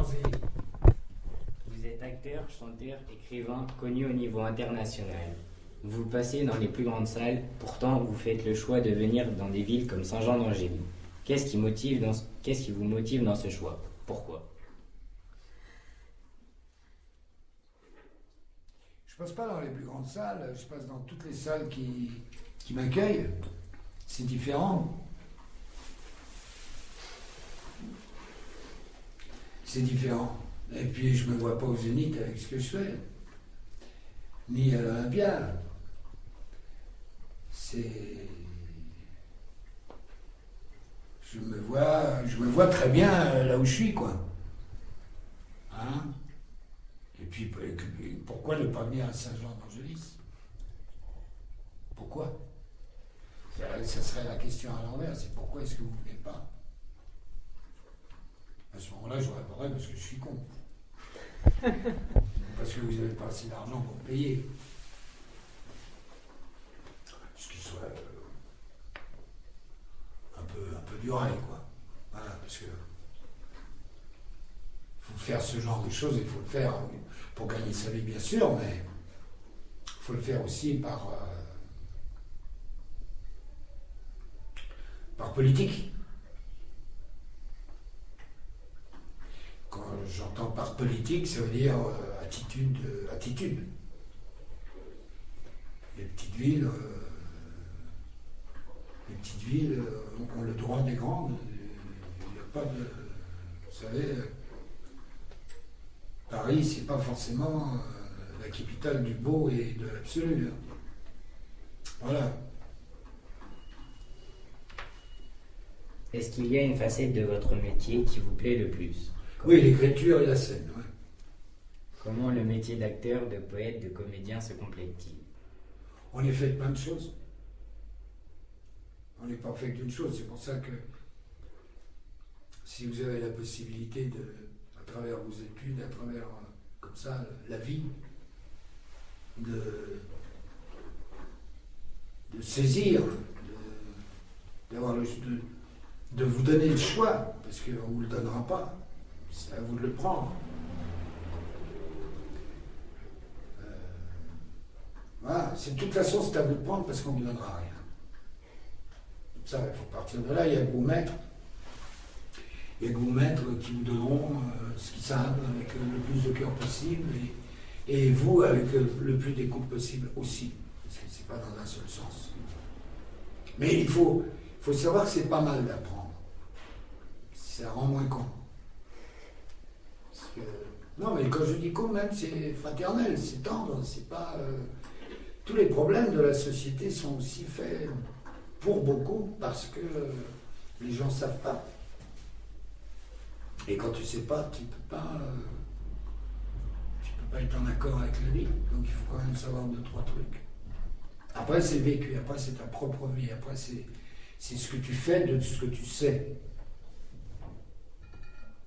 allons-y. Vous êtes acteur, chanteur, écrivain, connu au niveau international. Vous passez dans les plus grandes salles, pourtant vous faites le choix de venir dans des villes comme Saint-Jean-d'Angély. Qu'est-ce qui vous motive dans ce choix? Pourquoi? Je passe pas dans les plus grandes salles, je passe dans toutes les salles qui m'accueillent. C'est différent. C'est différent. Et puis je me vois pas au Zénith avec ce que je fais. Ni à l'Olympia. Je me vois très bien là où je suis, quoi. Hein? Et puis, pourquoi ne pas venir à Saint-Jean-d'Angély? Pourquoi? Ça serait la question à l'envers, c'est pourquoi est-ce que vous ne venez pas? À ce moment-là, je vous répondrai parce que je suis con. Parce que vous n'avez pas assez d'argent pour payer. Ce qui soit un peu du rail, quoi. Voilà, parce que faut faire ce genre de choses, il faut le faire pour gagner sa vie, bien sûr, mais il faut le faire aussi par politique. Quand j'entends par politique, ça veut dire attitude. Les petites villes ont le droit des grandes. Il n'y a pas de... Vous savez, Paris, c'est pas forcément la capitale du beau et de l'absolu. Voilà. Est-ce qu'il y a une facette de votre métier qui vous plaît le plus? Oui, l'écriture et la scène, ouais. Comment le métier d'acteur, de poète, de comédien se complète-t-il? On est fait de plein de choses. On n'est pas fait d'une chose. C'est pour ça que si vous avez la possibilité à travers vos études, à travers comme ça la vie, de saisir, de vous donner le choix, parce qu'on ne vous le donnera pas. C'est à vous de le prendre. Voilà. De toute façon, c'est à vous de prendre parce qu'on ne vous donnera rien. Ça, il faut partir de là. Il y a que vos maîtres. Il y a que vos maîtres qui vous donneront ce qu'ils savent avec le plus de cœur possible et vous avec le plus d'écoute possible aussi. Parce que c'est pas dans un seul sens. Mais il faut savoir que c'est pas mal d'apprendre. Ça rend moins con. Non, mais quand je dis con, même, c'est fraternel, c'est tendre, c'est pas... tous les problèmes de la société sont aussi faits pour beaucoup parce que les gens ne savent pas. Et quand tu ne sais pas, tu peux pas être en accord avec la vie. Donc il faut quand même savoir 2-3 trucs. Après, c'est vécu, après, c'est ta propre vie, après, c'est ce que tu fais de ce que tu sais.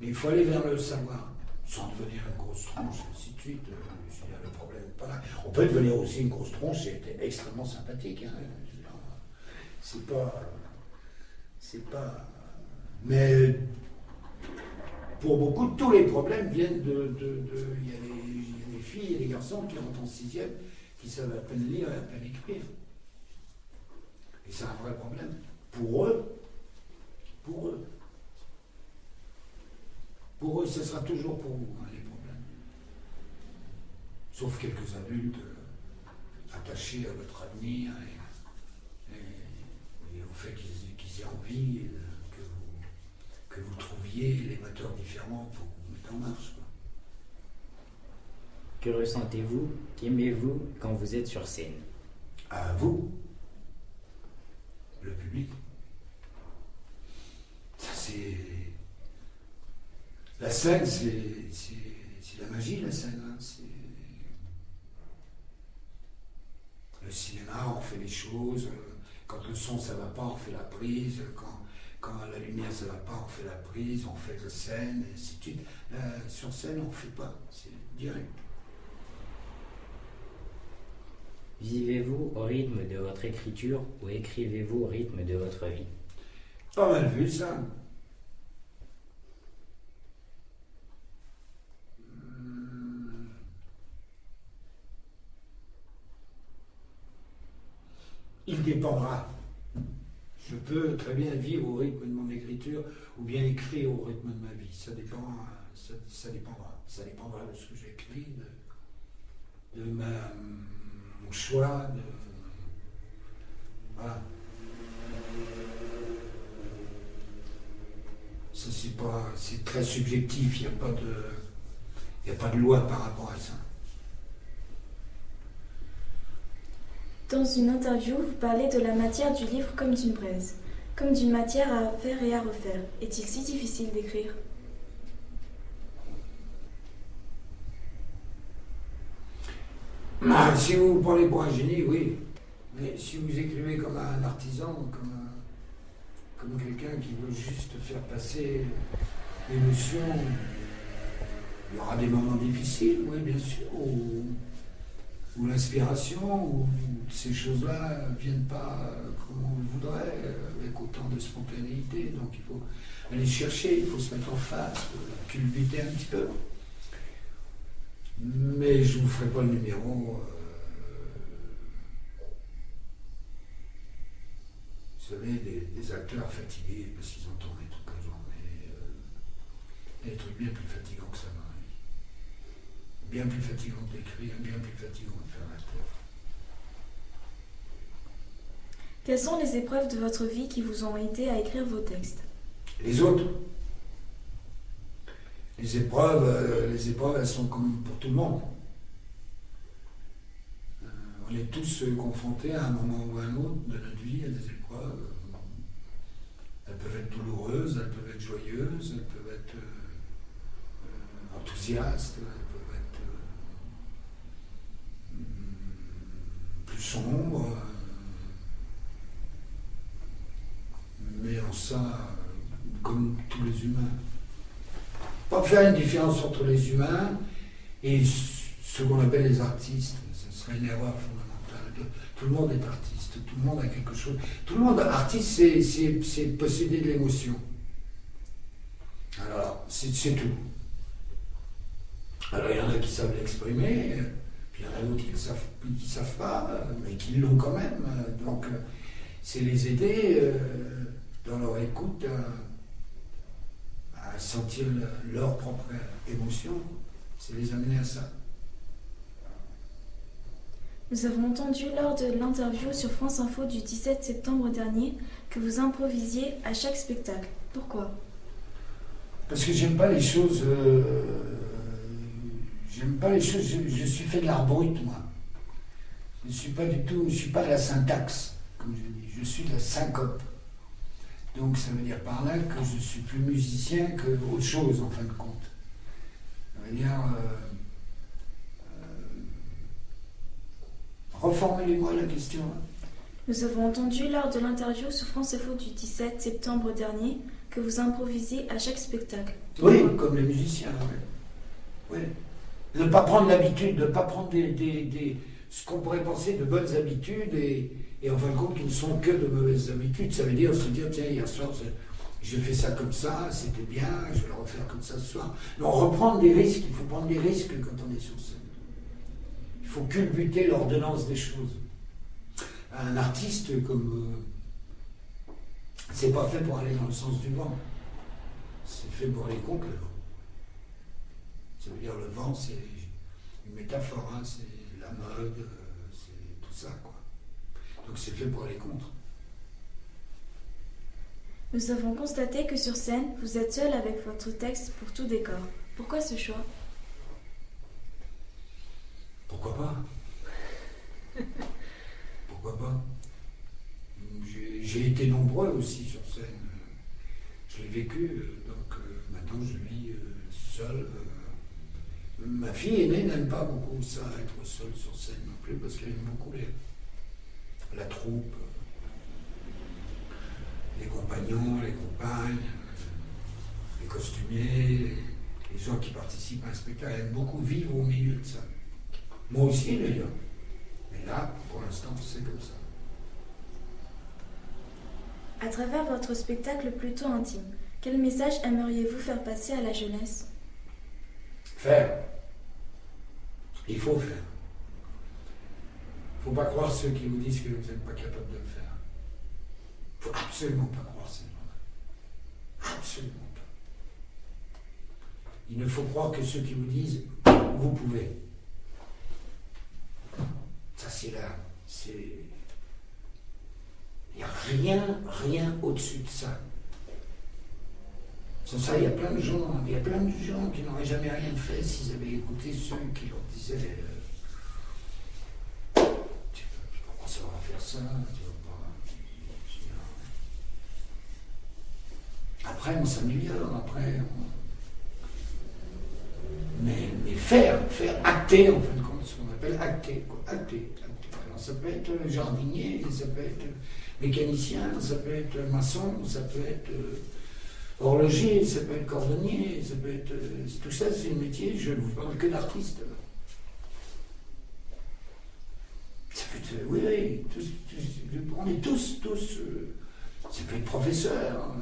Mais il faut aller vers le savoir. Sans devenir une grosse tronche, ainsi de suite, le problème n'est pas là. On peut devenir aussi une grosse tronche et être extrêmement sympathique. Hein. C'est pas... Mais pour beaucoup, tous les problèmes viennent de... Il y a des filles et des garçons qui rentrent en 6e, qui savent à peine lire et à peine écrire. Et c'est un vrai problème. Pour eux, ce sera toujours pour vous, hein, les problèmes. Sauf quelques adultes attachés à votre avenir et au fait qu'ils aient envie que vous trouviez les moteurs différents pour vous mettre en marche. Quoi. Que ressentez-vous, qu'aimez-vous quand vous êtes sur scène? À vous, le public. Ça, c'est... La scène, c'est la magie, la scène. Hein. Le cinéma, on fait les choses. Quand le son, ça va pas, on fait la prise. Quand la lumière, ça va pas, on fait la prise, on fait la scène, et ainsi de suite. Sur scène, on fait pas. C'est direct. Vivez-vous au rythme de votre écriture ou écrivez-vous au rythme de votre vie? Pas mal vu, ça. il dépendra. Je peux très bien vivre au rythme de mon écriture ou bien écrire au rythme de ma vie. Ça dépendra. Ça dépendra de ce que j'écris, de mon choix. Voilà. Ça, c'est très subjectif. Il n'y a pas de loi par rapport à ça. Dans une interview, vous parlez de la matière du livre comme d'une braise, comme d'une matière à faire et à refaire. Est-il si difficile d'écrire ? Si vous vous prenez pour un génie, oui. Mais si vous écrivez comme un artisan, comme quelqu'un qui veut juste faire passer l'émotion, il y aura des moments difficiles, oui, bien sûr, où l'inspiration, où ces choses-là ne viennent pas comme on le voudrait, avec autant de spontanéité. Donc il faut aller chercher, il faut se mettre en face, culbuter un petit peu. Mais je ne vous ferai pas le numéro. Vous savez, des acteurs fatigués parce qu'ils ont tourné toute la journée. Il y a des trucs bien plus fatigants que ça dans la vie. Bien plus fatigant d'écrire, bien plus fatigant de faire l'acteur. Quelles sont les épreuves de votre vie qui vous ont aidé à écrire vos textes ? Les autres. Les épreuves, elles sont comme pour tout le monde. On est tous confrontés à un moment ou à un autre de notre vie à des épreuves. Elles peuvent être douloureuses, elles peuvent être joyeuses, elles peuvent être enthousiastes, elles peuvent être plus sombres. Mais en ça, comme tous les humains. Pas faire une différence entre les humains et ce qu'on appelle les artistes. Ce serait une erreur fondamentale. Tout le monde est artiste, tout le monde a quelque chose. Tout le monde, artiste, c'est posséder de l'émotion. Alors, c'est tout. Alors, il y en a qui savent l'exprimer, puis il y en a d'autres qui ne savent pas, mais qui l'ont quand même. Donc, c'est les aider dans leur écoute à sentir leur propre émotion, c'est les amener à ça. Nous avons entendu lors de l'interview sur France Info du 17 septembre dernier que vous improvisiez à chaque spectacle. Pourquoi ? Parce que j'aime pas les choses. Je suis fait de l'art brut, moi. Je suis pas de la syntaxe, comme je dis. Je suis de la syncope. Donc ça veut dire par là que je suis plus musicien que autre chose en fin de compte. Ça veut dire reformulez-moi la question. Nous avons entendu lors de l'interview sur France Info du 17 septembre dernier que vous improvisiez à chaque spectacle. Oui, comme les musiciens. Oui. De ne pas prendre l'habitude, de ne pas prendre ce qu'on pourrait penser de bonnes habitudes et en fin de compte qui ne sont que de mauvaises habitudes. Ça veut dire se dire, tiens, hier soir, j'ai fait ça comme ça, c'était bien, je vais le refaire comme ça ce soir. Non, reprendre des risques, il faut prendre des risques quand on est sur scène. Il faut culbuter l'ordonnance des choses. Un artiste comme... c'est pas fait pour aller dans le sens du vent. C'est fait pour aller contre le vent. Ça veut dire le vent, c'est une métaphore, hein, c'est la mode, c'est tout ça, quoi. Donc c'est fait pour aller contre. Nous avons constaté que sur scène, vous êtes seul avec votre texte pour tout décor. Pourquoi ce choix ? Pourquoi pas ? Pourquoi pas ? J'ai été nombreux aussi sur scène. Je l'ai vécu, donc maintenant je vis seul. Ma fille aînée n'aime pas beaucoup ça, être seule sur scène non plus, parce qu'elle aime beaucoup la troupe, les compagnons, les compagnes, les costumiers, les gens qui participent à un spectacle. Elle aime beaucoup vivre au milieu de ça. Moi aussi d'ailleurs. Mais là, pour l'instant, c'est comme ça. À travers votre spectacle plutôt intime, quel message aimeriez-vous faire passer à la jeunesse ? Faire. Il faut faire. Il faut pas croire ceux qui vous disent que vous n'êtes pas capable de le faire. Il ne faut absolument pas croire ces gens-là. Absolument pas. Il ne faut croire que ceux qui vous disent vous pouvez. Ça c'est là. Il n'y a rien au-dessus de ça. Sans ça, il y a plein de gens qui n'auraient jamais rien fait s'ils avaient écouté ceux qui leur disaient tu vas pas savoir faire ça, tu vas pas. Après, on s'améliore, mais faire, acter, en fin de compte, ce qu'on appelle acter, quoi. Acter. Alors, ça peut être jardinier, ça peut être mécanicien, ça peut être maçon, ça peut être horloger, ça peut être cordonnier, ça peut être... Tout ça, c'est un métier, je ne vous parle que d'artiste. Ça peut être... Oui, on est tous... ça peut être professeur.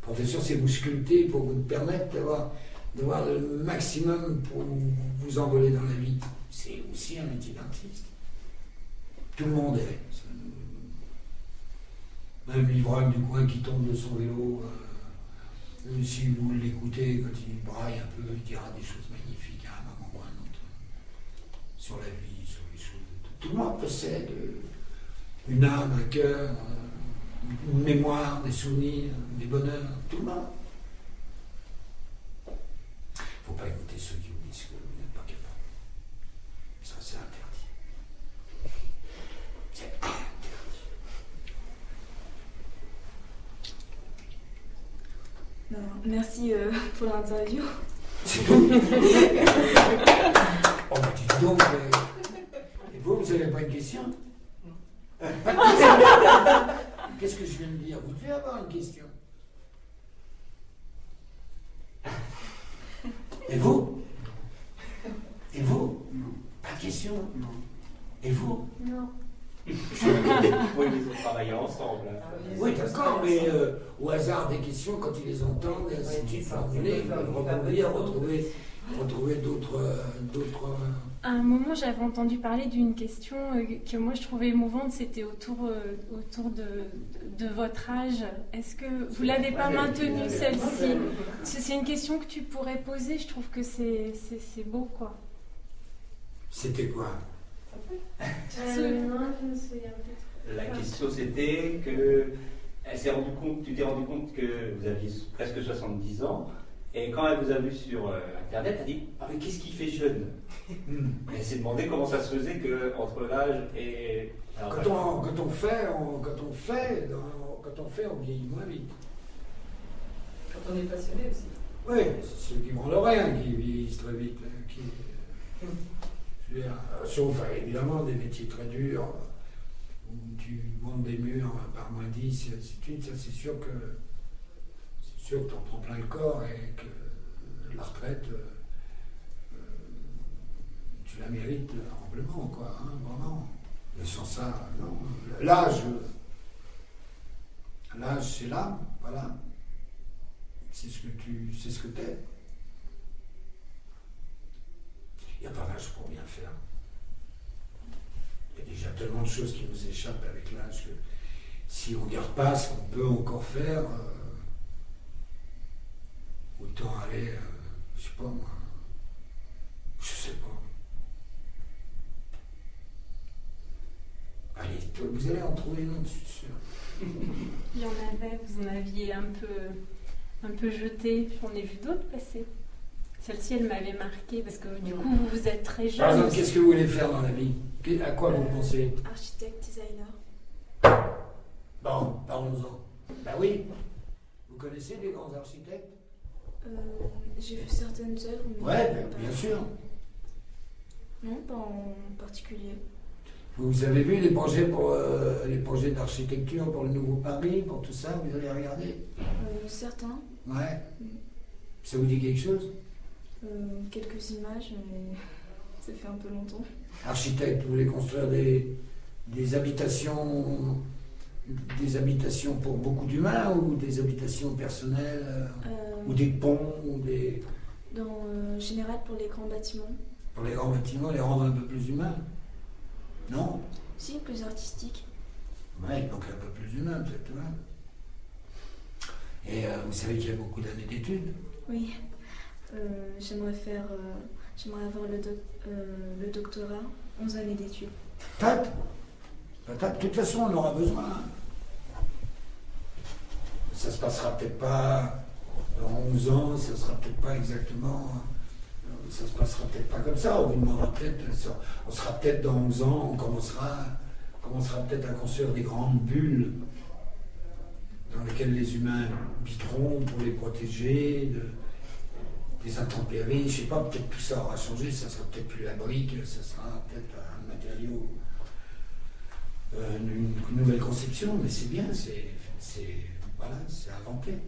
Professeur, c'est vous sculpter pour vous permettre d'avoir le maximum pour vous envoler dans la vie. C'est aussi un métier d'artiste. Tout le monde est. Même l'ivrogne du coin qui tombe de son vélo, si vous l'écoutez, quand il braille un peu, il dira des choses magnifiques à un moment ou à un autre. Sur la vie, sur les choses. Tout le monde possède une âme, un cœur, une mémoire, des souvenirs, des bonheurs. Tout le monde. Il ne faut pas écouter ceux qui vous disent que vous n'êtes pas capable. Ça, c'est interdit. C'est interdit. Non, merci pour l'interview. C'est tout. Oh, bah dites donc, et vous n'avez pas une question? Non. Qu'est-ce que je viens de dire? Vous devez avoir une question. Et vous? Et vous? Non. Pas de question? Non. Et vous? Non. Oui, ils ont travaillé ensemble. Oui, d'accord, mais au hasard des questions, quand ils les entendent, et ainsi de suite, formulées, ils peuvent rebondir, retrouver d'autres... À un moment, j'avais entendu parler d'une question que moi je trouvais émouvante, c'était autour de votre âge. Est-ce que vous l'avez pas maintenue, celle-ci? C'est une question que tu pourrais poser, je trouve que c'est beau, quoi. C'était quoi? Non, je me souviens plus. La question c'était que tu t'es rendu compte que vous aviez presque 70 ans, et quand elle vous a vu sur Internet, elle a dit « Ah mais qu'est-ce qui fait jeune ?» Elle s'est demandé comment ça se faisait qu'entre l'âge et... Alors, Quand on fait, on vieillit moins vite. Quand on est passionné aussi. Oui, c'est ceux qui branlent rien qui vieillissent très vite. Je veux dire, sauf évidemment des métiers très durs où tu montes des murs par moins 10 et ainsi de suite. Ça, c'est sûr que tu en prends plein le corps et que la retraite, tu la mérites amplement, quoi, hein, vraiment. Mais sans ça, non. L'âge, c'est l'âme, voilà. C'est ce que t'es. Il n'y a pas d'âge pour bien faire. Il y a déjà tellement de choses qui nous échappent avec l'âge que si on ne regarde pas ce qu'on peut encore faire, autant aller, je sais pas moi, je sais pas. Allez, vous allez en trouver une autre, je suis sûr. Il y en avait, vous en aviez un peu jeté, j'en ai vu d'autres passer. Celle-ci, elle m'avait marqué parce que du coup, vous êtes très jeune. Par exemple, qu'est-ce que vous voulez faire dans la vie? À quoi vous pensez? Architecte, designer. Bon, parlons-en. Ben oui. Vous connaissez des grands architectes? J'ai vu certaines œuvres, mais... Ouais, bien sûr. Non, pas en particulier. Vous avez vu les projets d'architecture pour le Nouveau Paris, pour tout ça? Vous allez regarder? Certains. Ouais. Ça vous dit quelque chose? Quelques images, mais ça fait un peu longtemps. Architecte, vous voulez construire des habitations pour beaucoup d'humains ou des habitations personnelles ou des ponts ou des... Dans général pour les grands bâtiments. Pour les grands bâtiments, les rendre un peu plus humains. Non? Si, plus artistique. Ouais, donc un peu plus humain peut-être. Ouais. Et vous savez qu'il y a beaucoup d'années d'études? Oui. J'aimerais avoir le doctorat, 11 années d'études. Patate. De toute façon, on aura besoin. Ça se passera peut-être pas dans 11 ans, ça sera peut-être pas exactement. Ça se passera peut-être pas comme ça. On vous demandera peut-être. On sera peut-être dans 11 ans, on commencera peut-être à construire des grandes bulles dans lesquelles les humains habiteront pour les protéger des intempéries. Je sais pas, peut-être tout ça aura changé. Ça sera peut-être plus la brique, ça sera peut-être un matériau. Une nouvelle conception, mais c'est bien, c'est inventé.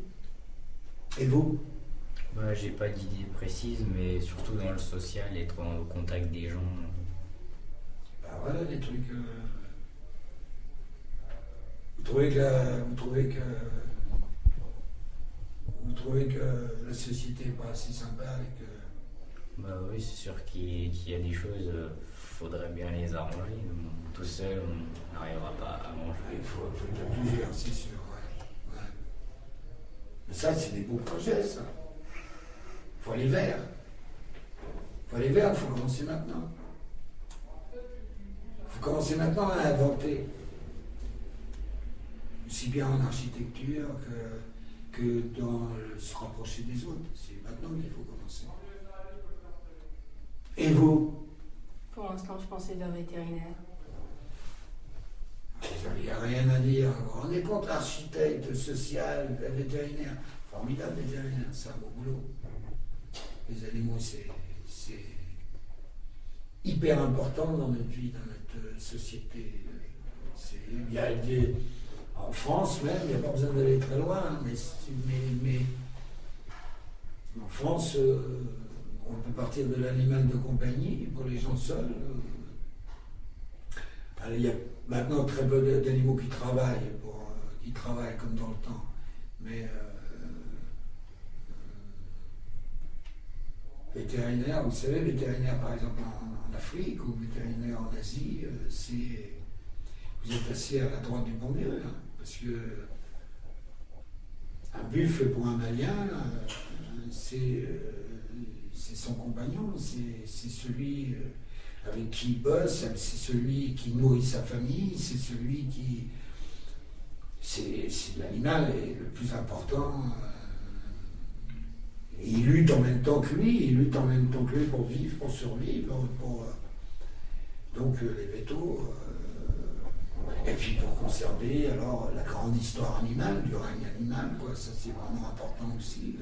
Et vous? Bah, j'ai pas d'idée précise, mais surtout dans le social, être au contact des gens. Bah voilà des trucs. Vous trouvez que la société n'est pas assez sympa et que. Bah oui, c'est sûr qu'il y a des choses, faudrait bien les arranger. Tout seul, on n'arrivera pas à manger. Il faut bouger, c'est sûr. Ouais. Mais ça, c'est des beaux projets, ça. Il faut aller vers. Il faut commencer maintenant. Il faut commencer maintenant à inventer. Aussi bien en architecture que dans se rapprocher des autres. C'est maintenant qu'il faut commencer. Et vous? Pour l'instant, je pensais vers vétérinaire. Il n'y a rien à dire. Vous vous rendez compte, architecte, social, vétérinaire. Formidable vétérinaire, c'est un beau boulot. Les animaux, c'est hyper important dans notre vie, dans notre société. En France même, il n'y a pas besoin d'aller très loin, mais en France, on peut partir de l'animal de compagnie pour les gens seuls. Il y a maintenant très peu d'animaux qui travaillent comme dans le temps. Mais vétérinaire, vous savez, vétérinaire par exemple en Afrique ou vétérinaire en Asie, vous êtes assis à la droite du bon Dieu, hein, parce que un buffle pour un Malien, c'est son compagnon, c'est celui avec qui il bosse, c'est celui qui nourrit sa famille, c'est celui qui... C'est l'animal le plus important. Et il lutte en même temps que lui, pour vivre, pour survivre. Donc les vétos... et puis pour conserver alors la grande histoire animale, du règne animal, quoi, ça c'est vraiment important aussi,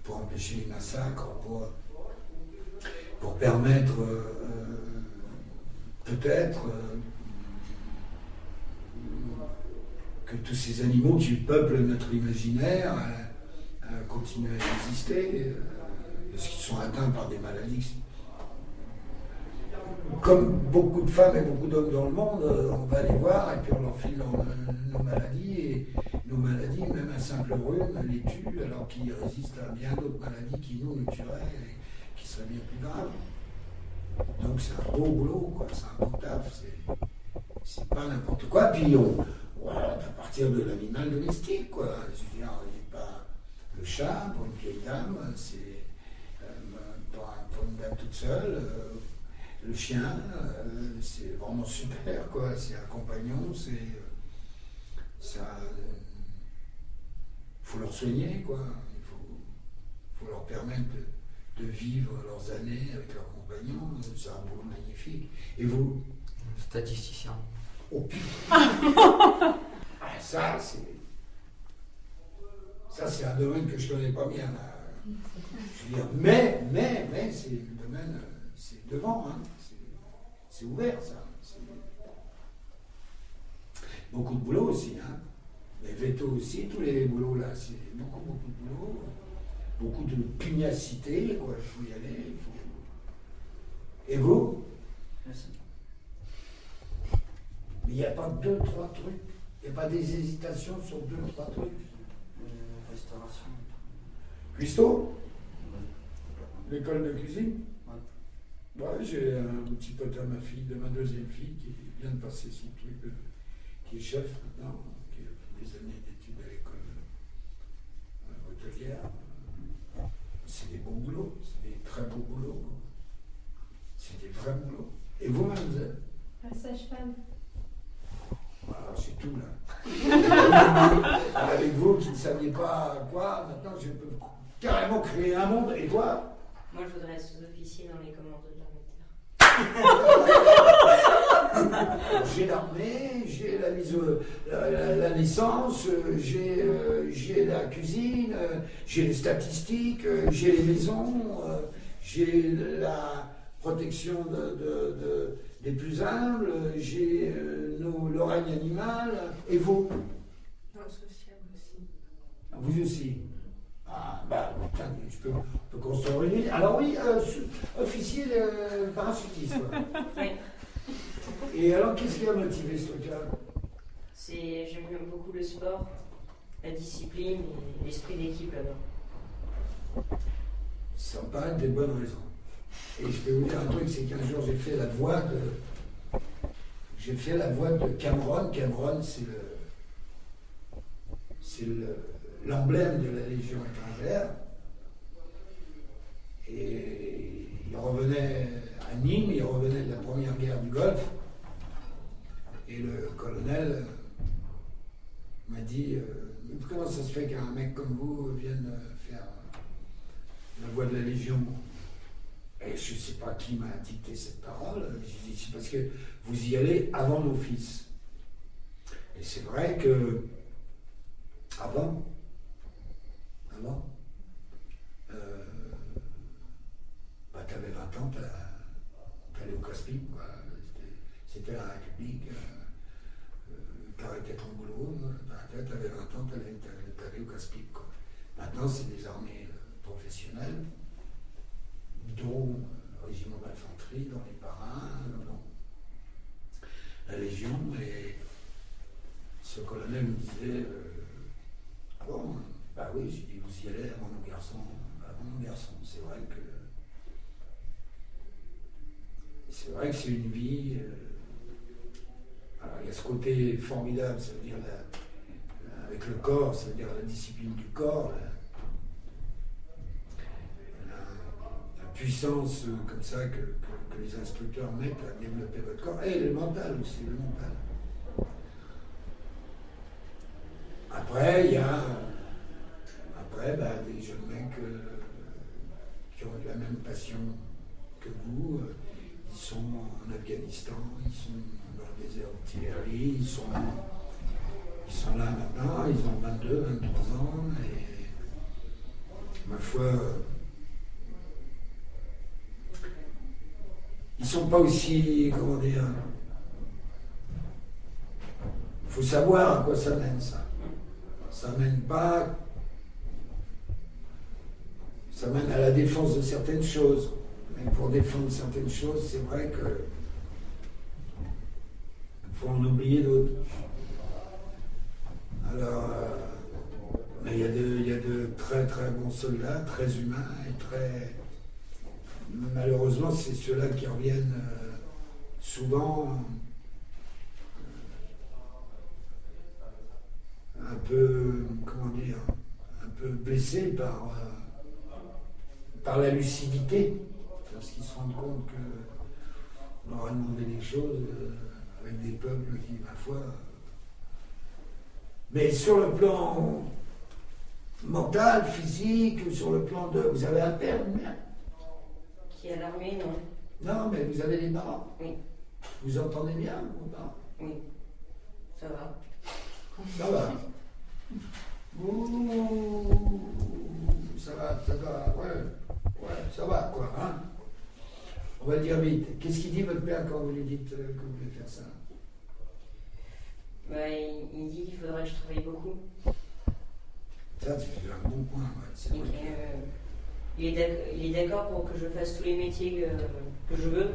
pour empêcher les massacres, pour permettre peut-être que tous ces animaux qui peuplent notre imaginaire continuent à exister, parce qu'ils sont atteints par des maladies. Comme beaucoup de femmes et beaucoup d'hommes dans le monde, on va les voir et puis on leur file nos maladies, et nos maladies, même un simple rhume, les tue, alors qu'ils résistent à bien d'autres maladies qui nous tueraient et qui seraient bien plus graves. Donc c'est un beau boulot, quoi, c'est un beau taf, c'est pas n'importe quoi. Puis on peut partir de l'animal domestique, quoi. Je veux dire, pas le chat pour une vieille dame, c'est pour une dame toute seule. Le chien, c'est vraiment super, quoi. C'est un compagnon, faut leur soigner, quoi. Il faut leur permettre de vivre leurs années avec leurs compagnons. C'est un boulot magnifique. Et vous? Statisticien. Oh putain. Ça, c'est un domaine que je ne connais pas bien, là. Je veux dire, mais c'est le domaine, c'est devant, hein. C'est ouvert, ça. Beaucoup de boulot aussi, hein. Les vétos aussi, tous les boulots là, c'est beaucoup de boulot, beaucoup de pugnacité, quoi. Il faut y aller. Et vous? Merci. Mais il n'y a pas 2-3 trucs, il n'y a pas des hésitations sur 2-3 trucs. Restauration. Cuistot? L'école de cuisine? Ouais. Ouais, j'ai un petit pote à ma fille, de ma deuxième fille, qui vient de passer son truc, qui est chef maintenant, qui a fait des années d'études à l'école hôtelière. C'est des bons boulots, c'est des très beaux boulots. C'est des vrais boulots. Et vous, mademoiselle? La sage-femme. Alors, j'ai tout là. Avec vous qui ne saviez pas quoi, maintenant je peux carrément créer un monde. Et toi? Moi, je voudrais être sous-officier dans les commandos de l'armée. J'ai l'armée, j'ai la mise la naissance, j'ai la cuisine, j'ai les statistiques, j'ai les maisons, j'ai la protection des plus humbles, j'ai le règne animal. Et vous? Dans le social aussi. Vous aussi? Ah, bah, putain, on peut construire une île. Alors oui, officier parachutisme. Oui. Et alors, qu'est-ce qui a motivé ce truc-là? J'aime beaucoup le sport, la discipline et l'esprit d'équipe là-bas. Ça me paraît des bonnes raisons. Et je peux vous dire un truc, c'est qu'un jour j'ai fait la voix de Cameron. Cameron, c'est l'emblème de la Légion étrangère. Et il revenait à Nîmes, il revenait de la première guerre du Golfe. Et le colonel m'a dit comment ça se fait qu'un mec comme vous vienne faire la voix de la Légion? Et je ne sais pas qui m'a dicté cette parole. J'ai dit c'est parce que vous y allez avant nos fils. Et c'est vrai que avant, tu avais 20 ans, t'allais au Casse-Pipe, quoi. C'était la République. T'arrêtais ton boulot, t'avais 20 ans, t'allais au Casse-Pipe, quoi. Maintenant, c'est des armées professionnelles, dont le régiment d'infanterie, dans les parrains, dans la Légion. Et ce colonel me disait ah bon, bah oui, j'ai dit, vous y allez avant nos garçons. C'est vrai que c'est une vie. Alors il y a ce côté formidable, ça veut dire avec le corps, ça veut dire la discipline du corps, la puissance comme ça que les instructeurs mettent à développer votre corps, et le mental aussi, le mental. Après, il y a des jeunes mecs qui ont la même passion que vous. Ils sont en Afghanistan, ils sont dans le désert d'artillerie, ils sont là maintenant, ils ont 22, 23 ans, et ma foi, ils ne sont pas aussi, comment dire, il faut savoir à quoi ça mène, ça. Ça mène pas, ça mène à la défense de certaines choses. Mais pour défendre certaines choses, c'est vrai que faut en oublier d'autres. Alors, mais il y a de très très bons soldats, très humains et très... Malheureusement, c'est ceux-là qui reviennent souvent un peu, comment dire, un peu blessés par la lucidité. Parce qu'ils se rendent compte qu'on leur a demandé des choses avec des peuples qui, ma foi... Mais sur le plan mental, physique, sur le plan de... Vous avez un père, une mère? Qui est à l'armée, non? Non, mais vous avez des parents? Oui. Vous entendez bien, vos parents? Oui. Ça va. Ça va. Ouh, ça va, ouais, ça va, quoi, hein? On va le dire vite. Qu'est-ce qu'il dit votre père quand vous lui dites que vous voulez faire ça? Bah, il dit qu'il faudrait que je travaille beaucoup. Ça, c'est un bon point. Ouais. C'est vrai il est d'accord pour que je fasse tous les métiers que je veux,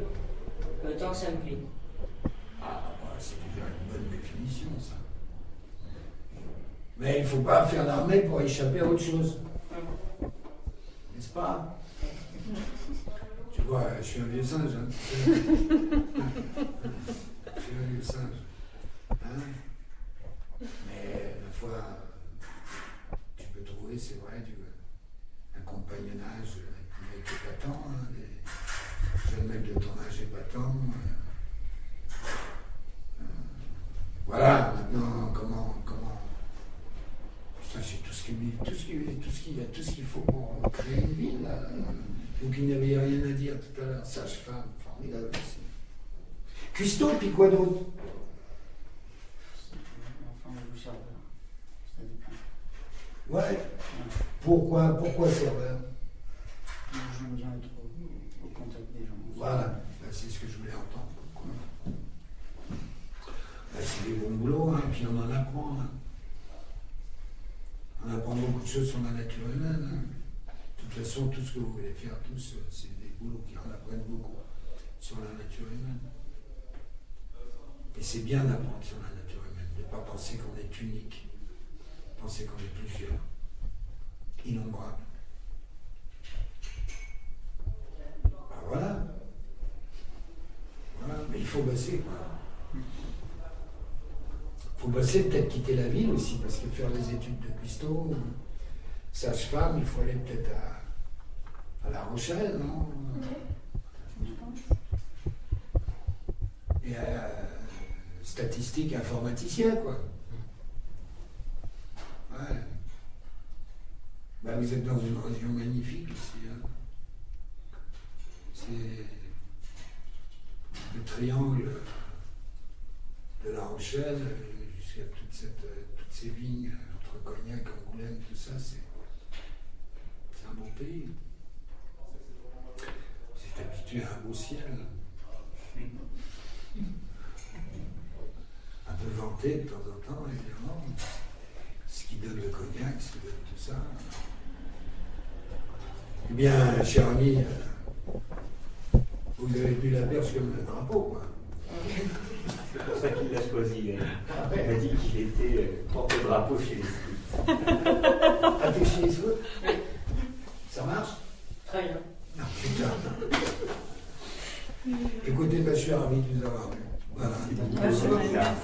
tant que ça me plaît. Ah, bah, c'est déjà une bonne définition, ça. Mais il ne faut pas faire l'armée pour échapper à autre chose. N'est-ce pas? Tu vois, je suis un vieux singe. Hein. Je suis un vieux singe. Hein. Mais la fois, tu peux trouver, c'est vrai, un compagnonnage avec des mecs épatants, hein, des jeunes mecs de ton âge épatants. Voilà, maintenant, comment. Putain, j'ai tout ce qu'il faut pour créer une ville, là. Vous qui n'aviez rien à dire tout à l'heure, sage-femme, formidable aussi. Cuistot, puis quoi d'autre? Enfin, je vous serveur. Ça dépend. Ouais. Pourquoi serveur? J'aime bien être au contact des gens. Voilà, ben, c'est ce que je voulais entendre. Pourquoi? Ben, c'est des bons boulots, hein, puis on en apprend. Hein. On apprend beaucoup de choses sur la nature humaine. Hein. De toute façon, tout ce que vous voulez faire, tous, c'est des boulots qui en apprennent beaucoup sur la nature humaine. Et c'est bien d'apprendre sur la nature humaine, de ne pas penser qu'on est unique, penser qu'on est plusieurs, innombrables. Ben voilà. Voilà, mais il faut bosser, quoi. Il faut bosser, peut-être quitter la ville aussi, parce que faire les études de cuistot, sage-femme, il faut aller peut-être à La Rochelle, non? Et statistique informaticien, quoi. Ouais. Ben, vous êtes dans une région magnifique ici. Hein. C'est le triangle de La Rochelle jusqu'à toutes ces vignes entre Cognac, Angoulême, tout ça, c'est un bon pays. Vous êtes habitué à un beau ciel. Un peu vanté de temps en temps, évidemment. Ce qui donne le cognac, ce qui donne tout ça. Eh bien, cher ami, vous avez tenu la perche comme le drapeau, quoi. C'est pour ça qu'il l'a choisi. Il m'a dit qu'il était porte-drapeau chez les scouts. Ah, t'es chez les scouts? Ça marche? Très bien. Non, putain. Écoutez, je suis ravi de vous avoir vu. Voilà. Merci. Merci.